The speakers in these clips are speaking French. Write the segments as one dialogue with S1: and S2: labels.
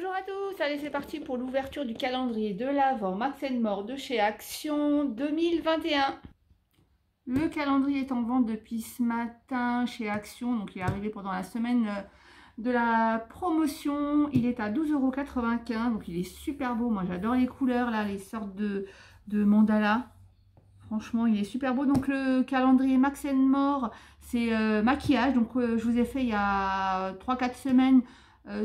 S1: Bonjour à tous, allez c'est parti pour l'ouverture du calendrier de l'Avent Max & More de chez Action 2021. Le calendrier est en vente depuis ce matin chez Action, donc il est arrivé pendant la semaine de la promotion. Il est à 12,95 €, donc il est super beau. Moi j'adore les couleurs là, les sortes de mandala. Franchement, il est super beau. Donc le calendrier Max & More, c'est maquillage. Donc je vous ai fait il y a 3-4 semaines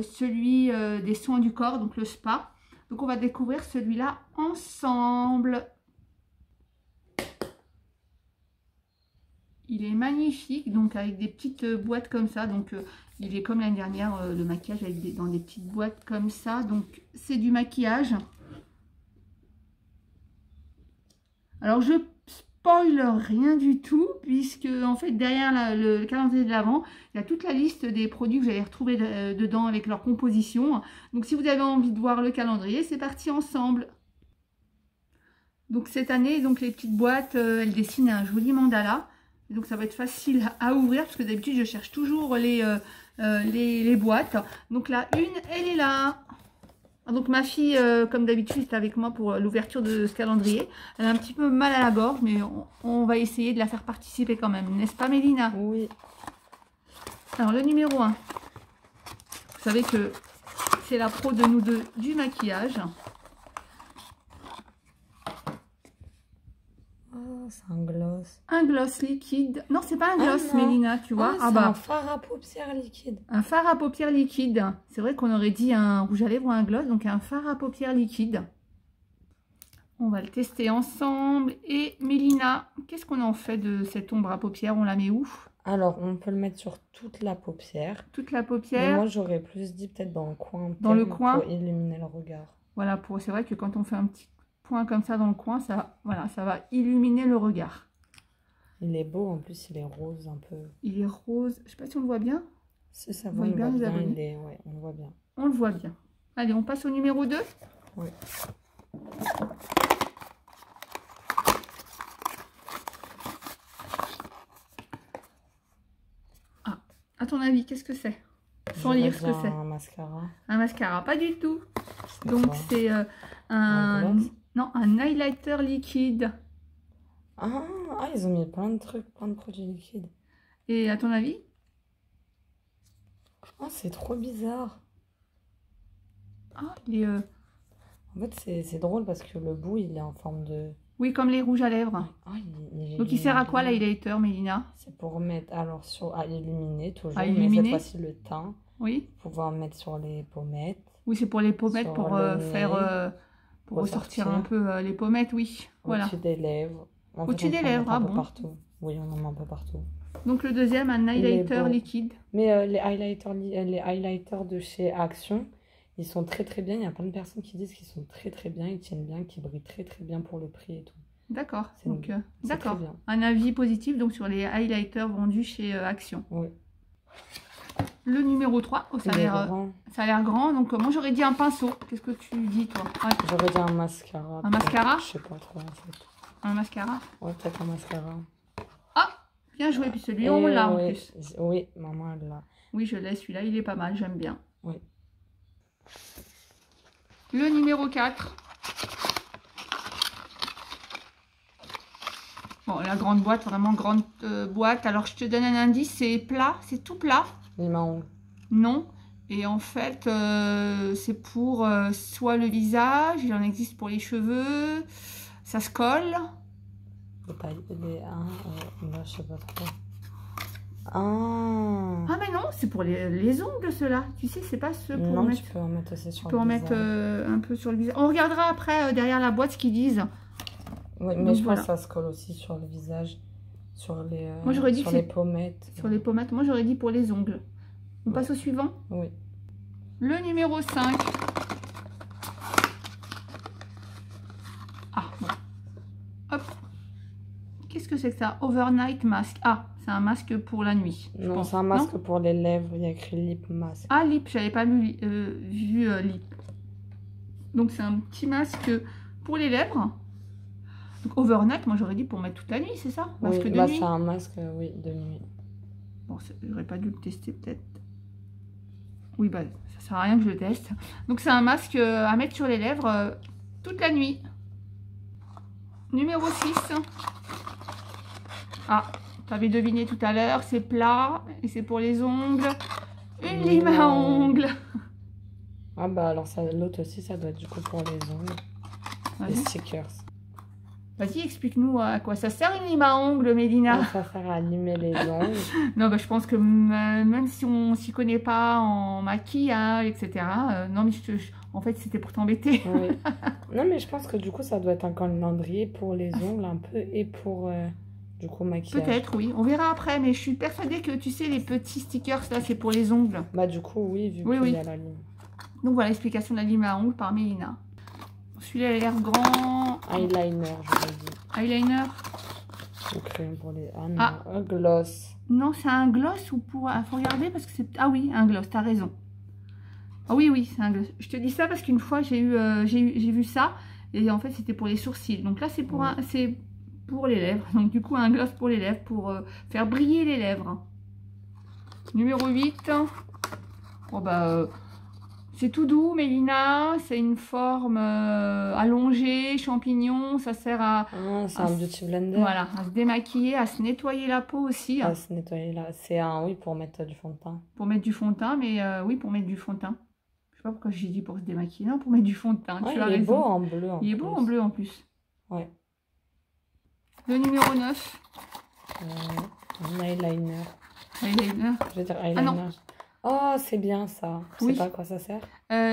S1: celui des soins du corps, donc le spa. Donc on va découvrir celui-là ensemble. Il est magnifique, donc avec des petites boîtes comme ça. Donc il est comme l'année dernière, le maquillage avec dans des petites boîtes comme ça. Donc c'est du maquillage. Alors je spoil rien du tout, puisque en fait derrière le calendrier de l'Avent, il y a toute la liste des produits que vous allez retrouver dedans avec leur composition. Donc si vous avez envie de voir le calendrier, c'est parti ensemble. Donc cette année, donc les petites boîtes, elles dessinent un joli mandala. Donc ça va être facile à ouvrir, parce que d'habitude je cherche toujours les boîtes. Donc la une, elle est là. Donc ma fille, comme d'habitude, est avec moi pour l'ouverture de ce calendrier. Elle a un petit peu mal à la gorge, mais on va essayer de la faire participer quand même. N'est-ce pas, Mélina?
S2: Oui.
S1: Alors le numéro 1. Vous savez que c'est la pro de nous deux du maquillage.
S2: Oh, c'est un gloss.
S1: Un gloss liquide. Non, c'est pas un gloss, Mélina, tu vois.
S2: Ah, c'est un fard à paupières liquide.
S1: Un fard à paupières liquide. C'est vrai qu'on aurait dit un rouge à lèvres ou un gloss, donc un fard à paupières liquide. On va le tester ensemble. Et Mélina, qu'est-ce qu'on en fait de cette ombre à paupières? On la met où?
S2: Alors, on peut le mettre sur toute la paupière.
S1: Toute la paupière.
S2: Mais moi, j'aurais plus dit peut-être dans le coin.
S1: Dans le coin.
S2: Pour illuminer le regard.
S1: Voilà, c'est vrai que quand on fait un petit point comme ça dans le coin, ça, voilà, ça va illuminer le regard.
S2: Il est beau, en plus il est rose un peu.
S1: Il est rose, je sais pas si on le voit bien.
S2: Si ça va, on le voit bien, ouais, on le voit bien.
S1: On le voit bien. Allez, on passe au numéro 2.
S2: Oui.
S1: Ah, à ton avis, qu'est-ce que c'est? Sans lire ce que c'est.
S2: Un mascara.
S1: Un mascara, pas du tout. Donc c'est un highlighter liquide.
S2: Ah, ils ont mis plein de trucs, plein de produits liquides.
S1: Et à ton avis?
S2: Oh, c'est trop bizarre.
S1: Ah, il est...
S2: En fait, c'est drôle parce que le bout, il est en forme de...
S1: Oui, comme les rouges à lèvres.
S2: Ah,
S1: donc il sert à quoi l'highlighter, Mélina?
S2: C'est pour mettre alors à illuminer toujours,
S1: à illuminer.
S2: mais cette fois-ci le teint.
S1: Oui.
S2: Pour pouvoir mettre sur les pommettes.
S1: Oui, c'est pour les pommettes, pour faire... pour ressortir un peu les pommettes, oui. Voilà.
S2: Au-dessus des lèvres.
S1: Au-dessus des lèvres, ah bon.
S2: Partout. Oui, on en met un peu partout.
S1: Donc le deuxième, un highlighter liquide.
S2: Mais les highlighters de chez Action, ils sont très très bien. Il y a plein de personnes qui disent qu'ils sont très très bien, ils tiennent bien, qu'ils brillent très très bien pour le prix et tout.
S1: D'accord. Donc
S2: d'accord.
S1: Un avis positif donc sur les highlighters vendus chez Action.
S2: Oui.
S1: Le numéro 3, ça a l'air grand. Donc moi j'aurais dit un pinceau. Qu'est-ce que tu dis toi? Ouais.
S2: J'aurais dit un mascara.
S1: Un mascara?
S2: Je sais pas trop en fait.
S1: Un mascara?
S2: Ouais, peut-être un mascara.
S1: Ah, bien joué. Puis celui-là on l'a en plus.
S2: Oui, maman elle l'a.
S1: Oui, je l'ai. Celui-là il est pas mal, j'aime bien.
S2: Oui.
S1: Le numéro 4. Bon, la grande boîte, vraiment grande boîte. Alors je te donne un indice, c'est plat, c'est tout plat. Non. Et en fait, c'est pour soit le visage, il en existe pour les cheveux, ça se colle.
S2: Je sais pas trop.
S1: Ah mais non, c'est pour les ongles ceux-là. Tu sais, c'est pas ceux pour mettre...
S2: tu peux en mettre aussi sur
S1: le visage. Tu peux en mettre un peu sur le visage. On regardera après derrière la boîte ce qu'ils disent.
S2: Oui, mais donc, je pense que ça se colle aussi sur le visage, sur les,
S1: sur les pommettes. Sur les pommettes. Moi j'aurais dit pour les ongles. On passe au suivant?
S2: Oui.
S1: Le numéro 5. Ah, bon. Hop. Qu'est-ce que c'est que ça? Overnight mask. Ah, c'est un masque pour la nuit.
S2: Non, c'est un masque pour les lèvres. Il y a écrit lip mask.
S1: Ah, lip. J'avais pas vu lip. Donc c'est un petit masque pour les lèvres. Donc overnight, moi j'aurais dit pour mettre toute la nuit, c'est ça?
S2: Masque de nuit. C'est un masque, oui, de nuit.
S1: Bon, j'aurais pas dû le tester peut-être. Oui, bah, ça sert à rien que je le teste. Donc, c'est un masque à mettre sur les lèvres toute la nuit. Numéro 6. Ah, tu avais deviné tout à l'heure, c'est plat et c'est pour les ongles. Une lime à ongles.
S2: Ah bah alors l'autre aussi, ça doit être du coup pour les ongles. Les stickers.
S1: Vas-y, explique-nous à quoi ça sert une lime à ongles, Mélina.
S2: Ah, ça sert à limer les ongles.
S1: Non, bah, je pense que même si on s'y connaît pas en maquillage, etc. Non, mais en fait, c'était pour t'embêter.
S2: Oui. Non, mais je pense que du coup, ça doit être un calendrier pour les ongles un peu et pour du coup maquillage.
S1: Peut-être, oui. On verra après, mais je suis persuadée que tu sais, les petits stickers, là, c'est pour les ongles.
S2: Bah du coup, oui, vu
S1: Oui,
S2: qu'il
S1: oui.
S2: y a la lime.
S1: Donc voilà l'explication de la lime à ongles par Mélina. Celui-là, il a l'air grand.
S2: Eyeliner, je l'ai dit.
S1: Eyeliner.
S2: Ou crayon pour les... Ah non,
S1: Ah.
S2: un gloss.
S1: Non, c'est un gloss ou pour... Il faut regarder parce que c'est... Ah oui, un gloss, t'as raison. Ah oui, oui, c'est un gloss. Je te dis ça parce qu'une fois, j'ai vu ça. Et en fait, c'était pour les sourcils. Donc là, c'est pour, c'est pour les lèvres. Donc du coup, un gloss pour les lèvres, pour faire briller les lèvres. Numéro 8. Oh bah... c'est tout doux, Mélina. C'est une forme allongée, champignon. Ça sert à...
S2: Ah, c'est un beauty blender.
S1: Voilà, à se démaquiller, à se nettoyer la peau aussi.
S2: À se nettoyer là. C'est un, oui, pour mettre du fond de teint.
S1: Pour mettre du fond de teint, mais oui, pour mettre du fond de teint. Je sais pas pourquoi j'ai dit pour se démaquiller. Non, pour mettre du fond de teint.
S2: Ouais,
S1: tu as
S2: il est
S1: raison.
S2: beau en bleu.
S1: Il est beau en bleu en plus.
S2: Ouais.
S1: Le numéro 9.
S2: Un eyeliner.
S1: Eyeliner.
S2: Je veux dire eyeliner.
S1: Ah non.
S2: Oh, c'est bien ça. Je sais pas à quoi ça sert.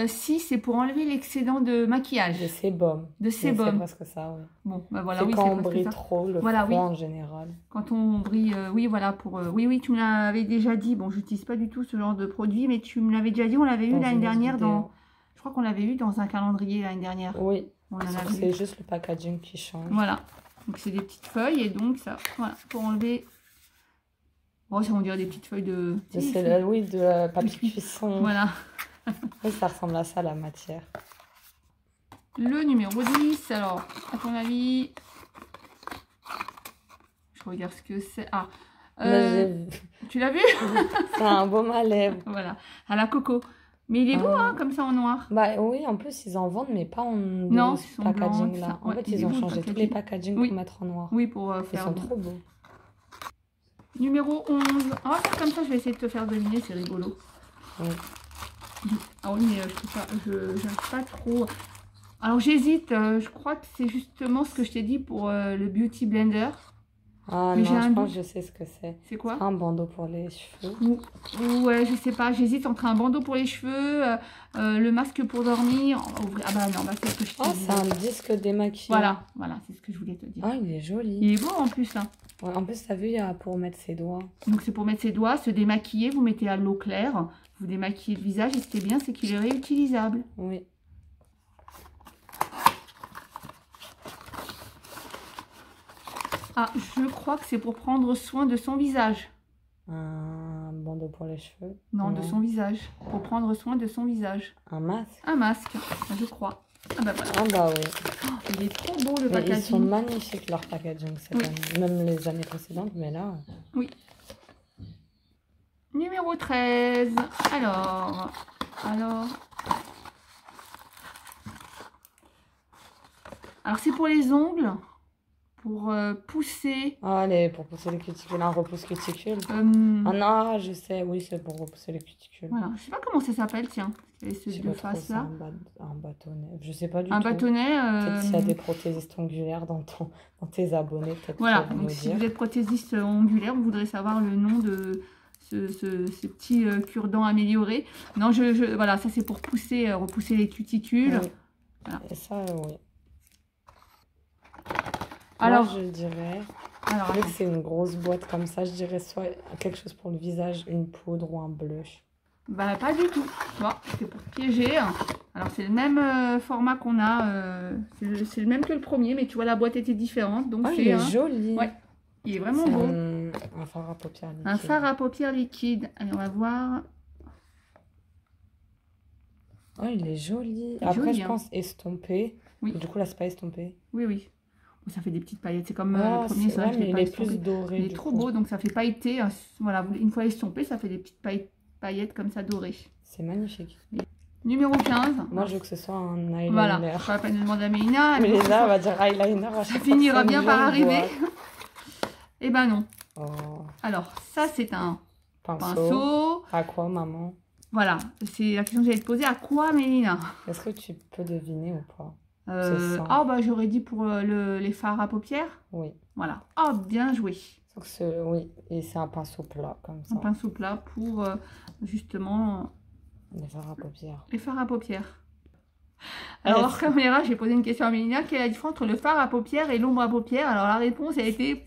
S1: Si, c'est pour enlever l'excédent de maquillage.
S2: De sébum.
S1: De sébum.
S2: C'est presque ça, oui.
S1: Bon, bah voilà,
S2: c'est
S1: oui,
S2: quand on
S1: c'est
S2: brille
S1: presque ça.
S2: trop, le
S1: Voilà,
S2: front
S1: oui.
S2: en général.
S1: Quand on brille, oui, voilà, pour... oui, oui, tu me l'avais déjà dit. Bon, je n'utilise pas du tout ce genre de produit, mais tu me l'avais déjà dit. On l'avait eu l'année dernière dans... Je crois qu'on l'avait eu dans un calendrier l'année dernière.
S2: Oui,
S1: c'est
S2: juste le packaging qui change.
S1: Voilà. Donc, c'est des petites feuilles et donc ça, voilà, pour enlever... Oh, ça, on dirait des petites feuilles de...
S2: Oui, de papier cuisson.
S1: Voilà.
S2: Oui, ça ressemble à ça, la matière.
S1: Le numéro 10, alors, à ton avis... Je regarde ce que c'est. Ah, tu l'as vu?
S2: C'est un baume à lèvres.
S1: Voilà, à la coco. Mais il est beau, hein, comme ça en noir.
S2: Bah oui, en plus, ils en vendent, mais pas en
S1: non,
S2: packaging là. En
S1: ouais,
S2: fait, ils ont changé tous les packagings pour mettre en noir.
S1: Oui, pour faire...
S2: Ils sont trop beaux.
S1: Numéro 11. On va faire comme ça, je vais essayer de te faire deviner, c'est rigolo.
S2: Oui.
S1: Ah oui, mais je n'arrive pas trop... Alors j'hésite, je crois que c'est justement ce que je t'ai dit pour le Beauty Blender.
S2: Ah mais non, je pense que je sais ce que c'est.
S1: C'est quoi?
S2: Un bandeau pour les cheveux.
S1: Ouais, je sais pas, j'hésite entre un bandeau pour les cheveux, le masque pour dormir. Ah bah non, bah c'est ce que je t'ai dit.
S2: C'est un disque démaquillant.
S1: Voilà, c'est ce que je voulais te dire.
S2: Ah, il est joli.
S1: Il est beau en plus, hein.
S2: Ouais, en plus, t'as vu, il y a pour mettre ses doigts.
S1: Donc c'est pour mettre ses doigts, se démaquiller, vous mettez à l'eau claire, vous démaquillez le visage et ce qui est bien, c'est qu'il est réutilisable.
S2: Oui.
S1: Ah, je crois que c'est pour prendre soin de son visage.
S2: Un bandeau pour les cheveux?
S1: Non, de son visage. Pour prendre soin de son visage.
S2: Un masque?
S1: Un masque, je crois. Ah bah voilà.
S2: Ah bah oui.
S1: Oh, il est trop beau le packaging.
S2: Ils sont magnifiques leur packaging cette année. Même les années précédentes, mais là...
S1: Oui. Numéro 13. Alors... Alors c'est pour les ongles. Pour pousser...
S2: Ah, allez, pour pousser les cuticules, un repousse cuticule. Ah non, je sais, oui, c'est pour repousser les cuticules.
S1: Voilà, je sais pas comment ça s'appelle, tiens. Ces deux faces-là.
S2: Un bâtonnet, je sais pas du tout.
S1: Un bâtonnet...
S2: Peut-être s'il y a des prothésistes ongulaires dans tes abonnés, peut-être.
S1: Voilà, donc si vous êtes prothésiste ongulaire, vous voudrez savoir le nom de ces petits cure-dents améliorés. Non, voilà, ça c'est pour pousser, repousser les cuticules.
S2: Oui. Voilà. Et ça, oui.
S1: Alors,
S2: moi, je dirais, vu que c'est une grosse boîte comme ça, je dirais soit quelque chose pour le visage, une poudre ou un blush.
S1: Bah, pas du tout. Tu vois, c'est pour piéger. Alors, c'est le même format qu'on a. C'est le même que le premier, mais tu vois, la boîte était différente. Donc
S2: il est joli.
S1: Ouais, il est vraiment beau.
S2: Un fard à paupières liquide.
S1: Un fard à paupières liquide. Allez, on va voir.
S2: Oh, il est joli. Après, je pense estompé.
S1: Oui.
S2: Du coup, là, c'est pas estompé.
S1: Oui, oui. Ça fait des petites paillettes. C'est comme le premier, ça.
S2: Ouais, mais il est plus doré.
S1: Il est trop beau, donc ça fait pailleté. Voilà, une fois estompé, ça fait des petites paillettes comme ça dorées.
S2: C'est magnifique.
S1: Numéro 15.
S2: Moi, je veux que ce soit un eyeliner.
S1: Voilà, pas la peine de demander à Mélina.
S2: Mais là, on va dire eyeliner.
S1: Ça finira bien par arriver. Eh ben non.
S2: Oh.
S1: Alors, ça, c'est un
S2: Pinceau.
S1: pinceau.
S2: À quoi, maman?
S1: Voilà, c'est la question que j'allais te poser. À quoi, Mélina?
S2: Est-ce que tu peux deviner ou pas?
S1: Ah, bah, j'aurais dit pour les fards à paupières.
S2: Oui.
S1: Voilà. Oh, bien joué.
S2: Oui, et c'est un pinceau plat, comme ça.
S1: Un pinceau plat pour, justement,
S2: Les fards à paupières.
S1: les fards à paupières. Alors, hors caméra, j'ai posé une question à Mélina. Quelle est la différence entre le fard à paupières et l'ombre à paupières? Alors, la réponse a été...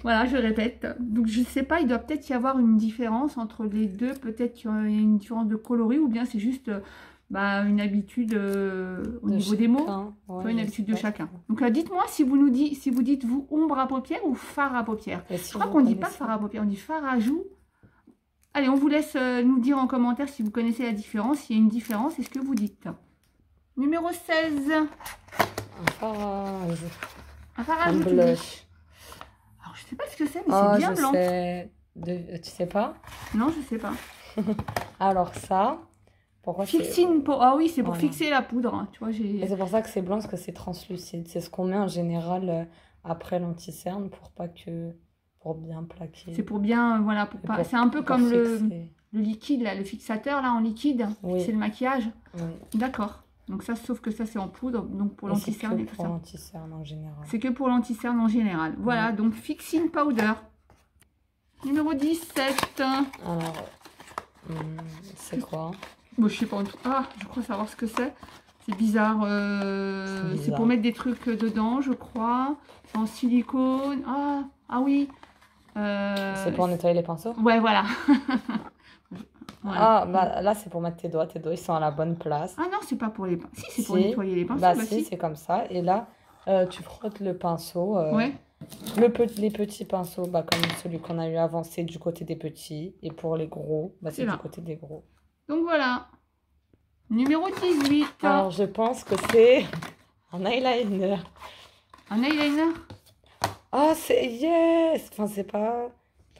S1: Voilà, je répète. Donc, je ne sais pas, il doit peut-être y avoir une différence entre les deux. Peut-être qu'il y a une différence de coloris ou bien c'est juste une habitude au niveau des mots. Ouais, une habitude de chacun. Donc, dites-moi si vous dites vous ombre à paupières ou fard à paupières. Je crois qu'on ne dit pas fard à paupières, on dit fard à joues. Allez, on vous laisse nous dire en commentaire si vous connaissez la différence. S'il y a une différence, est-ce que vous dites? Numéro 16.
S2: Un fard à joues.
S1: Un fard à joues.
S2: Blush.
S1: Alors, je sais pas ce que c'est, mais c'est bien blanc.
S2: Tu sais pas?
S1: Non, je sais pas.
S2: Alors ça, pourquoi
S1: Fixing pour... Ah oui, c'est pour fixer la poudre. Hein. Tu vois,
S2: et c'est pour ça que c'est blanc, parce que c'est translucide. C'est ce qu'on met en général après l'anti-cerne pour bien plaquer.
S1: C'est pour bien, voilà, pour pas... C'est un peu comme le liquide, là, le fixateur, là, en liquide. Oui. C'est le maquillage. Oui. D'accord. Donc ça, sauf que ça, c'est en poudre, donc pour l'anti-cerne et tout ça. C'est que pour
S2: l'anti-cerne en général.
S1: C'est que pour l'anti-cerne en général. Voilà, donc fixing powder. Numéro 17.
S2: Alors, c'est quoi?
S1: Bon, je sais pas en tout. Ah, je crois savoir ce que c'est. C'est bizarre. C'est pour mettre des trucs dedans, je crois. En silicone. Ah oui.
S2: C'est pour nettoyer les pinceaux?
S1: Ouais, voilà.
S2: Voilà. Ah, bah là, c'est pour mettre tes doigts. Tes doigts, ils sont à la bonne place.
S1: Ah non, c'est pas pour les pinceaux. Si, c'est pour nettoyer les pinceaux.
S2: Bah si, c'est comme ça. Et là, tu frottes le pinceau.
S1: Ouais.
S2: Les petits pinceaux, comme celui qu'on a eu avant, c'est du côté des petits. Et pour les gros, c'est du côté des gros.
S1: Donc voilà. Numéro 18.
S2: Alors, je pense que c'est un eyeliner.
S1: Un eyeliner?
S2: Oh, c'est yes! Enfin, c'est pas...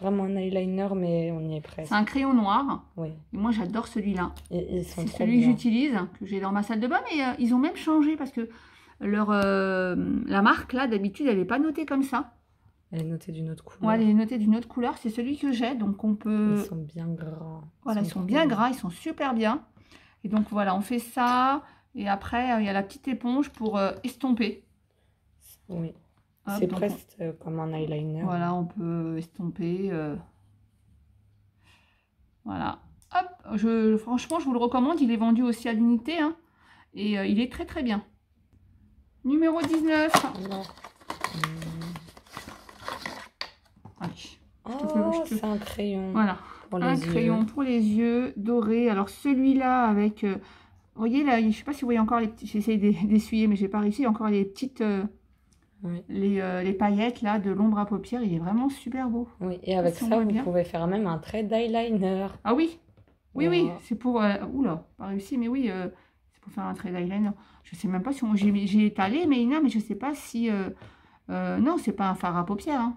S2: vraiment un eyeliner, mais on y est presque.
S1: C'est un crayon noir.
S2: Oui.
S1: Et moi, j'adore celui-là.
S2: C'est
S1: celui que j'utilise, que j'ai dans ma salle de bain. Mais ils ont même changé parce que la marque, là, d'habitude, elle n'est pas notée comme ça.
S2: Elle est notée d'une autre couleur.
S1: Ouais, elle est notée d'une autre couleur. C'est celui que j'ai. Donc, on peut...
S2: Ils sont bien gras.
S1: Voilà, ils sont bien gras. Ils sont super bien. Et donc, voilà, on fait ça. Et après, il y a la petite éponge pour estomper.
S2: Oui. C'est presque comme un eyeliner.
S1: Voilà, on peut estomper. Voilà. Hop, franchement, je vous le recommande. Il est vendu aussi à l'unité. Hein, et il est très très bien. Numéro 19.
S2: Allez. C'est un crayon.
S1: Voilà. Un crayon pour les yeux doré. Alors celui-là avec... vous voyez là, je ne sais pas si vous voyez encore les petits... J'essaie d'essuyer, mais je n'ai pas réussi. Encore les petites...
S2: Oui.
S1: Les paillettes là de l'ombre à paupières, il est vraiment super beau.
S2: Oui, et avec ça, vous pouvez faire même un trait d'eyeliner.
S1: Ah oui, oui, c'est pour... oula, pas réussi, mais oui, c'est pour faire un trait d'eyeliner. Je sais même pas si j'ai étalé, mais je sais pas si... non, c'est pas un fard à paupières. Hein.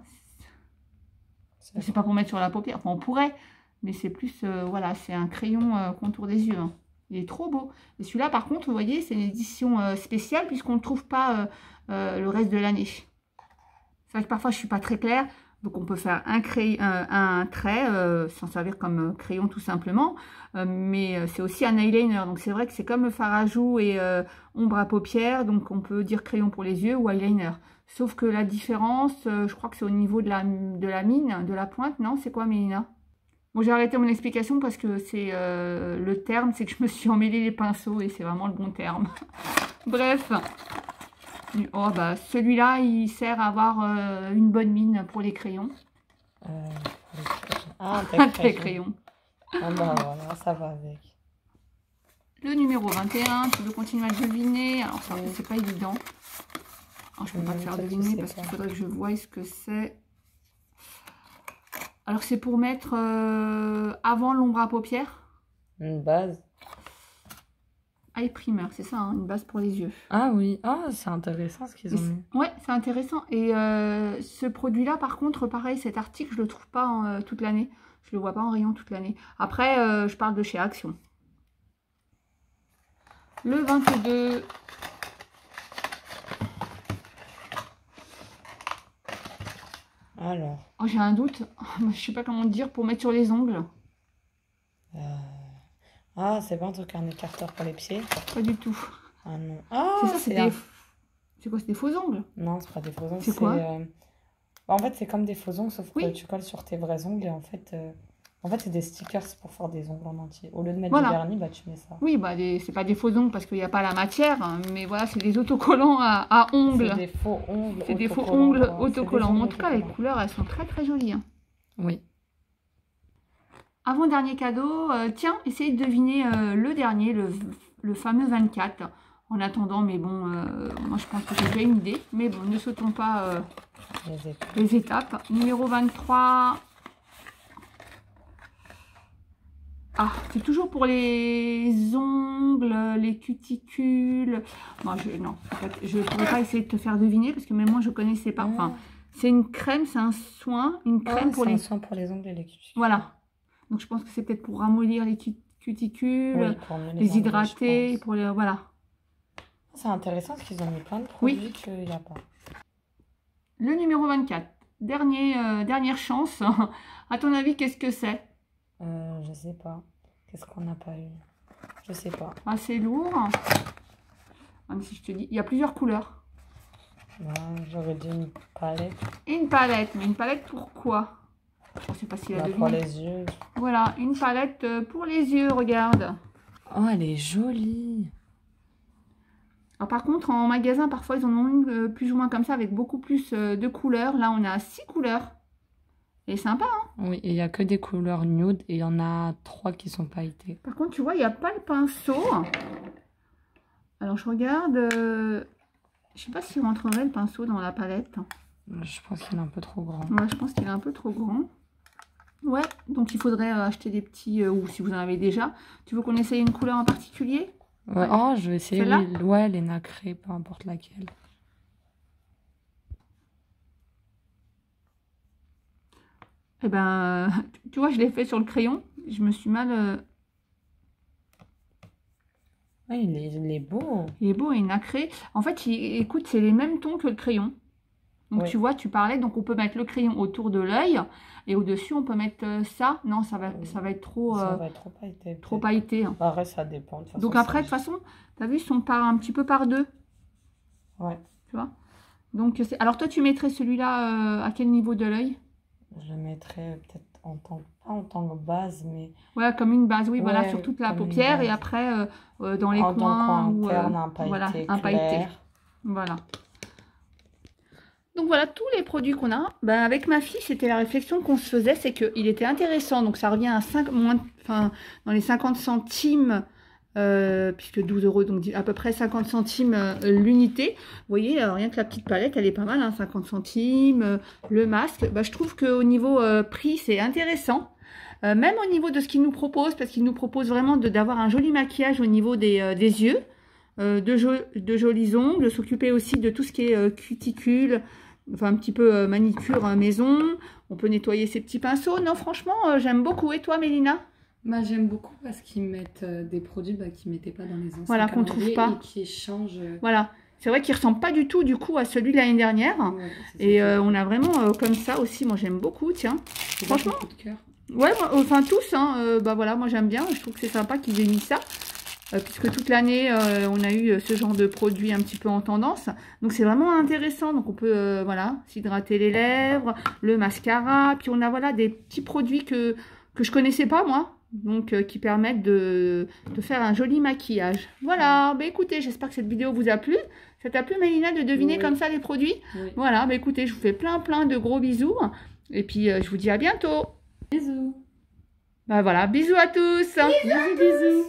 S1: C'est pas pour mettre sur la paupière. Enfin, on pourrait, mais c'est plus... voilà, c'est un crayon contour des yeux. Hein. Il est trop beau. Et celui-là, par contre, vous voyez, c'est une édition spéciale puisqu'on ne le trouve pas... le reste de l'année. C'est vrai que parfois je suis pas très claire, donc on peut faire un trait, s'en servir comme crayon tout simplement, mais c'est aussi un eyeliner, donc c'est vrai que c'est comme le fard à joues et ombre à paupières, donc on peut dire crayon pour les yeux ou eyeliner. Sauf que la différence, je crois que c'est au niveau de la mine, de la pointe, non? C'est quoi, Mélina? Bon, j'ai arrêté mon explication parce que c'est le terme, c'est que je me suis emmêlé les pinceaux et c'est vraiment le bon terme. Bref. Oh, celui-là, il sert à avoir une bonne mine pour les crayons.
S2: Un
S1: crayon.
S2: Ah bah voilà, ça va avec.
S1: Le numéro 21, tu veux continuer à deviner? Alors ça, c'est pas évident. Alors, je peux pas te faire deviner parce qu'il faudrait que je voie ce que c'est. Alors c'est pour mettre avant l'ombre à paupières.
S2: Une base.
S1: Eye primer, c'est ça, hein, une base pour les yeux.
S2: Ah oui, c'est intéressant ce qu'ils ont mis.
S1: Ouais, c'est intéressant. Et ce produit-là, par contre, pareil, cet article, je le trouve pas toute l'année. Je le vois pas en rayon toute l'année. Après, je parle de chez Action. Le 22.
S2: Alors.
S1: Oh, j'ai un doute. Je sais pas comment dire pour mettre sur les ongles.
S2: Ah, c'est pas un truc, un écarteur pour les pieds?
S1: Pas du tout.
S2: Ah non. Ah,
S1: c'est ça, c'est des... C'est quoi, c'est des faux ongles?
S2: Non, c'est pas des faux ongles.
S1: C'est quoi?
S2: En fait, c'est comme des faux ongles, sauf
S1: oui.
S2: que tu colles sur tes vrais ongles et en fait, c'est des stickers pour faire des ongles en entier. Au lieu de mettre
S1: voilà.
S2: du vernis, bah tu mets ça.
S1: Oui, bah c'est pas des faux ongles parce qu'il n'y a pas la matière, hein, mais voilà, c'est des autocollants à ongles.
S2: C'est des faux ongles.
S1: C'est des faux ongles autocollants. En tout cas, les couleurs, elles sont très très jolies. Hein.
S2: Oui.
S1: Avant-dernier cadeau, tiens, essayez de deviner le dernier, le fameux 24. En attendant, mais bon, moi je pense que j'ai déjà une idée. Mais bon, ne sautons pas les étapes. Numéro 23. Ah, c'est toujours pour les ongles, les cuticules. Bon, non, je ne pourrais pas essayer de te faire deviner parce que même moi je ne connaissais pas. Enfin, c'est une crème, c'est un soin, une crème pour les...
S2: un soin pour les ongles et les cuticules.
S1: Voilà. Donc je pense que c'est peut-être pour ramollir les cuticules,
S2: oui, pour
S1: les hydrater, pour les... Voilà.
S2: C'est intéressant parce qu'ils ont mis plein de produits qu'il n'y a pas.
S1: Le numéro 24. Dernière chance. À ton avis, qu'est-ce que c'est?
S2: Je sais pas. Qu'est-ce qu'on n'a pas eu? Je sais pas.
S1: Assez lourd. Même si je te dis, il y a plusieurs couleurs.
S2: J'aurais dit une palette.
S1: Une palette. Mais une palette pour quoi? Je ne sais pas si elle a
S2: pour les yeux.
S1: Voilà, une palette pour les yeux, regarde.
S2: Oh, elle est jolie.
S1: Alors, par contre, en magasin, parfois, ils en ont une plus ou moins comme ça, avec beaucoup plus de couleurs. Là, on a 6 couleurs. Et sympa, hein?
S2: Oui, et il n'y a que des couleurs nude et il y en a 3 qui sont pailletées.
S1: Par contre, tu vois, il n'y a pas le pinceau. Alors, je regarde. Je sais pas s'il rentrerait le pinceau dans la palette.
S2: Je pense qu'il est un peu trop grand.
S1: Ouais, je pense qu'il est un peu trop grand. Ouais, donc il faudrait acheter des petits, ou si vous en avez déjà. Tu veux qu'on essaye une couleur en particulier?
S2: Ouais. Oh, je vais essayer. Ouais, les nacrées, peu importe laquelle.
S1: Eh ben, tu vois, je l'ai fait sur le crayon. Je me suis mal...
S2: Ouais, il est beau.
S1: Il est beau et nacré. En fait, écoute, c'est les mêmes tons que le crayon. Donc, tu vois, tu parlais, donc on peut mettre le crayon autour de l'œil. Et au-dessus, on peut mettre ça. Non, ça va être trop...
S2: ça va être trop pailleté.
S1: Trop pailleté. Hein.
S2: Après, ça dépend. De toute façon,
S1: donc après, de toute façon, tu as vu, ils sont un petit peu par deux.
S2: Ouais.
S1: Tu vois. Donc, alors toi, tu mettrais celui-là à quel niveau de l'œil?
S2: Je le mettrais peut-être pas en tant que base, mais...
S1: Ouais, comme une base, oui, voilà, sur toute la paupière. Et après, dans les coins.
S2: Ou, un pailleté
S1: voilà, un pailleté. Voilà. Donc voilà tous les produits qu'on a. Ben, avec ma fille, c'était la réflexion qu'on se faisait, c'est qu'il était intéressant. Donc ça revient à dans les 50 centimes, puisque 12 €, donc à peu près 50 centimes l'unité. Vous voyez, rien que la petite palette, elle est pas mal, hein, 50 centimes. Le masque, ben, je trouve qu'au niveau prix, c'est intéressant. Même au niveau de ce qu'il nous propose, parce qu'il nous propose vraiment d'avoir un joli maquillage au niveau des yeux. De jolis ongles, s'occuper aussi de tout ce qui est cuticule, enfin un petit peu manicure maison. On peut nettoyer ses petits pinceaux. Non, franchement, j'aime beaucoup. Et toi, Mélina?
S2: Bah, j'aime beaucoup parce qu'ils mettent des produits qu'ils ne mettaient pas dans les anciens.
S1: Voilà, qu'on trouve pas.
S2: Et qui changent.
S1: Voilà. C'est vrai qu'il ne ressemble pas du tout du coup à celui de l'année dernière. Ouais, et on a vraiment comme ça aussi. Moi, j'aime beaucoup. Tiens, franchement.
S2: Coup de cœur.
S1: Ouais, enfin tous. Hein, bah voilà, moi j'aime bien. Je trouve que c'est sympa qu'ils aient mis ça. Puisque toute l'année, on a eu ce genre de produit un petit peu en tendance. Donc, c'est vraiment intéressant. Donc, on peut voilà, s'hydrater les lèvres, le mascara. Puis, on a voilà, des petits produits que je connaissais pas, moi. Donc, qui permettent de faire un joli maquillage. Voilà. Bah, écoutez, j'espère que cette vidéo vous a plu. Ça t'a plu, Mélina, de deviner comme ça les produits? Oui. Voilà. Bah, écoutez, je vous fais plein de gros bisous. Et puis, je vous dis à bientôt.
S2: Bisous.
S1: Bah, voilà. Bisous à tous.
S2: Bisous.